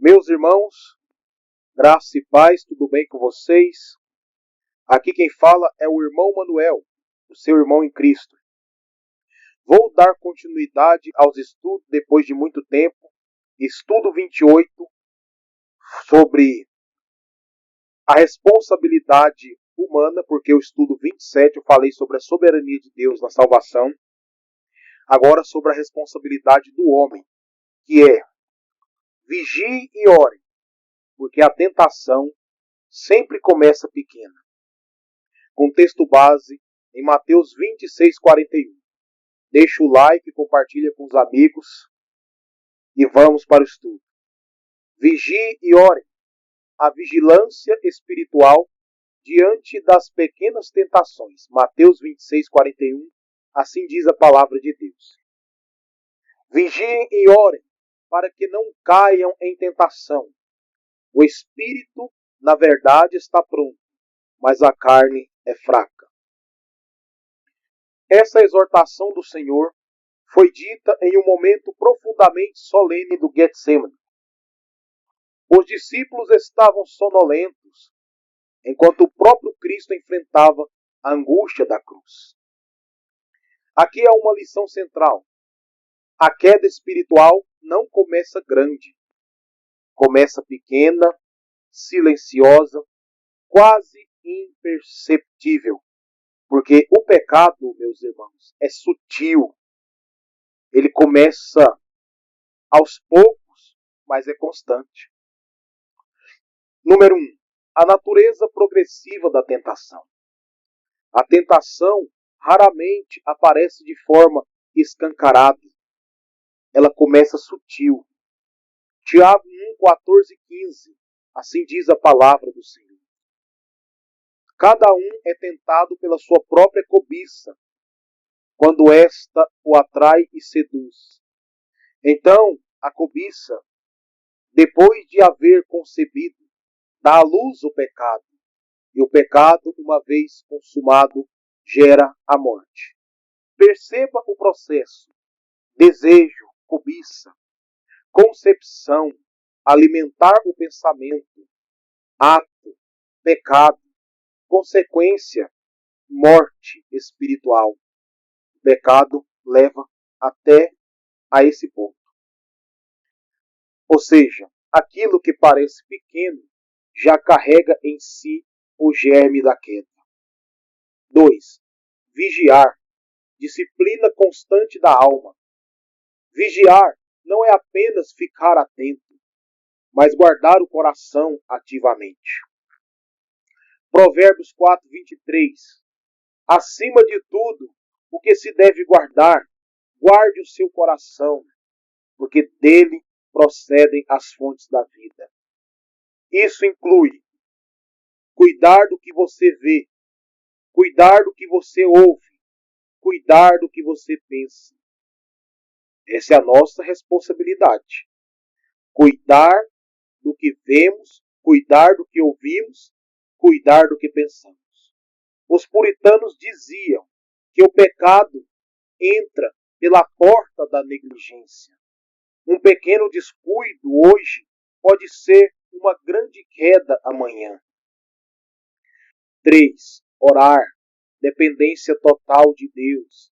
Meus irmãos, graça e paz, tudo bem com vocês? Aqui quem fala é o irmão Manuel, o seu irmão em Cristo. Vou dar continuidade aos estudos depois de muito tempo. Estudo 28 sobre a responsabilidade humana, porque o estudo 27 eu falei sobre a soberania de Deus na salvação. Agora sobre a responsabilidade do homem, que é vigie e ore, porque a tentação sempre começa pequena. Contexto base em Mateus 26:41. Deixa o like, compartilha com os amigos e vamos para o estudo. Vigie e ore. A vigilância espiritual diante das pequenas tentações. Mateus 26:41. Assim diz a palavra de Deus. Vigiem e orem para que não caiam em tentação. O espírito, na verdade, está pronto, mas a carne é fraca. Essa exortação do Senhor foi dita em um momento profundamente solene do Getsemane. Os discípulos estavam sonolentos, enquanto o próprio Cristo enfrentava a angústia da cruz. Aqui há uma lição central. A queda espiritual não começa grande. Começa pequena, silenciosa, quase imperceptível. Porque o pecado, meus irmãos, é sutil. Ele começa aos poucos, mas é constante. Número 1. A natureza progressiva da tentação. A tentação raramente aparece de forma escancarada. Ela começa sutil. Tiago 1, 14 e 15. Assim diz a palavra do Senhor. Cada um é tentado pela sua própria cobiça, quando esta o atrai e seduz. Então, a cobiça, depois de haver concebido, dá à luz o pecado. E o pecado, uma vez consumado, gera a morte. Perceba o processo. Desejo, cobiça, concepção, alimentar o pensamento, ato, pecado, consequência, morte espiritual. O pecado leva até a esse ponto. Ou seja, aquilo que parece pequeno já carrega em si o germe da queda. 2. Vigiar. Disciplina constante da alma. Vigiar não é apenas ficar atento, mas guardar o coração ativamente. Provérbios 4:23. Acima de tudo, o que se deve guardar, guarde o seu coração, porque dele procedem as fontes da vida. Isso inclui cuidar do que você vê, cuidar do que você ouve, cuidar do que você pensa. Essa é a nossa responsabilidade. Cuidar do que vemos, cuidar do que ouvimos, cuidar do que pensamos. Os puritanos diziam que o pecado entra pela porta da negligência. Um pequeno descuido hoje pode ser uma grande queda amanhã. 3. Orar. Dependência total de Deus.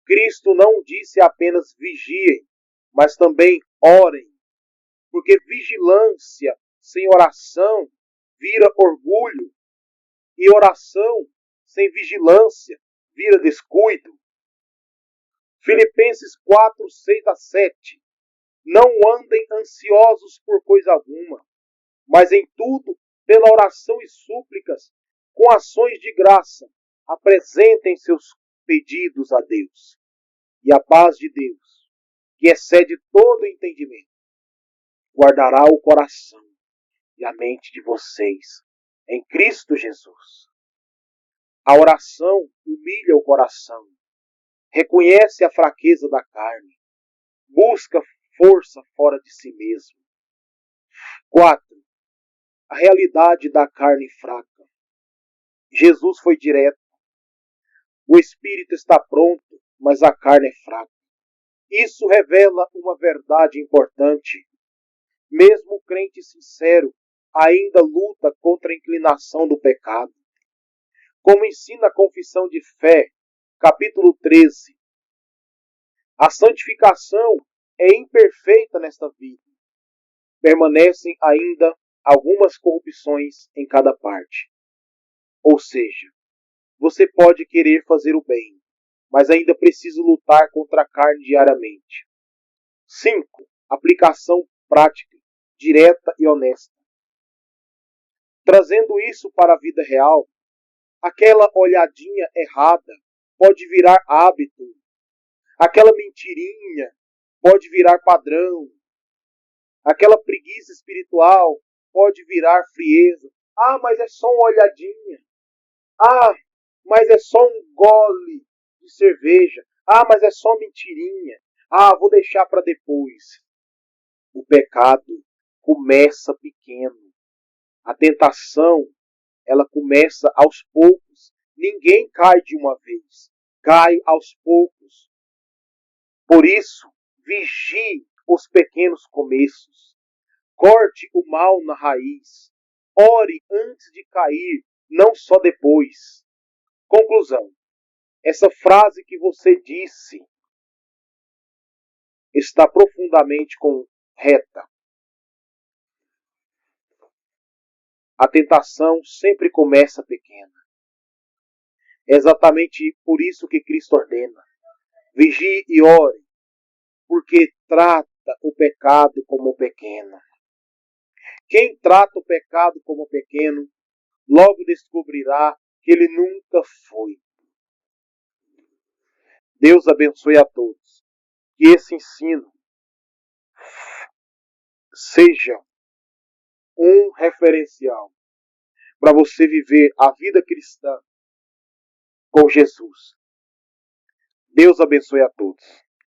Cristo não disse apenas vigiem, mas também orem. Porque vigilância sem oração vira orgulho. E oração sem vigilância vira descuido. Filipenses 4, 6 a 7. Não andem ansiosos por coisa alguma, mas em tudo, pela oração e súplicas, com ações de graça, apresentem seus pedidos a Deus. E a paz de Deus, que excede todo entendimento, guardará o coração e a mente de vocês em Cristo Jesus. A oração humilha o coração, reconhece a fraqueza da carne, busca força fora de si mesmo. 4. A realidade da carne fraca. Jesus foi direto. O espírito está pronto, mas a carne é fraca. Isso revela uma verdade importante. Mesmo o crente sincero ainda luta contra a inclinação do pecado. Como ensina a Confissão de Fé, capítulo 13, a santificação é imperfeita nesta vida. Permanecem ainda algumas corrupções em cada parte. Ou seja, você pode querer fazer o bem, mas ainda precisa lutar contra a carne diariamente. 5. Aplicação prática, direta e honesta. Trazendo isso para a vida real, aquela olhadinha errada pode virar hábito. Aquela mentirinha pode virar padrão. Aquela preguiça espiritual pode virar frieza. Ah, mas é só uma olhadinha. Ah, mas é só um gole de cerveja. Ah, mas é só mentirinha. Ah, vou deixar para depois. O pecado começa pequeno. A tentação, ela começa aos poucos. Ninguém cai de uma vez. Cai aos poucos. Por isso, vigie os pequenos começos. Corte o mal na raiz. Ore antes de cair, não só depois. Conclusão. Essa frase que você disse está profundamente correta. A tentação sempre começa pequena. É exatamente por isso que Cristo ordena. Vigie e ore, porque trata o pecado como pequeno. Quem trata o pecado como pequeno, logo descobrirá que ele nunca foi. Deus abençoe a todos. Que esse ensino seja um referencial para você viver a vida cristã com Jesus. Deus abençoe a todos.